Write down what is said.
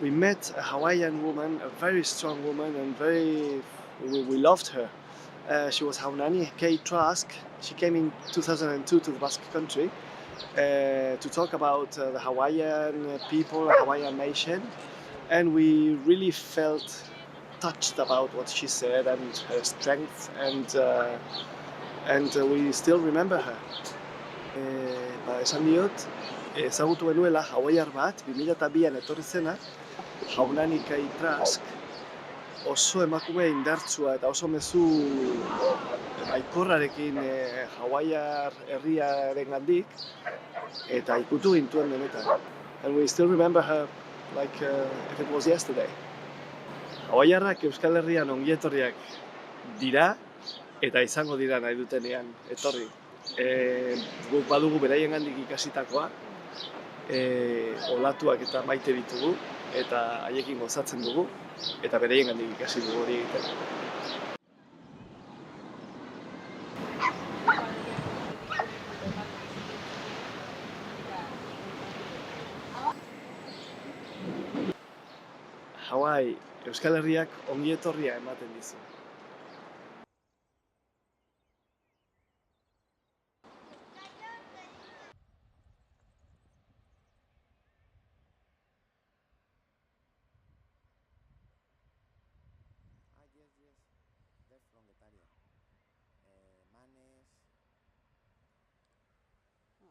we met a Hawaiian woman, a very strong woman, and we loved her. She was Haunani Kay Trask. She came in 2002 to the Basque Country to talk about the Hawaiian people, the Hawaiian nation, and we really felt touched about what she said and her strength, and we still remember her. Esan diot, ezagutu genuela hawaiar bat, 2002an etorri zena, Haunani Kay Trask, oso emakume indartsua eta oso mezu baikorrarekin hawaiar herriarengandik eta ikutu gintuen benetan. And we still remember her like if it was yesterday. Hawaiarrak Euskal Herrian ongietorriak dira eta izango dira nahi dutenean etorri. Guk badugu beraiengandik ikasitakoa, olatuak eta maite ditugu eta haiekin gozatzen dugu eta beraiengandik ikasi dugu hori egiten. Hawaii, Euskal Herriak ongietorria ematen dizu.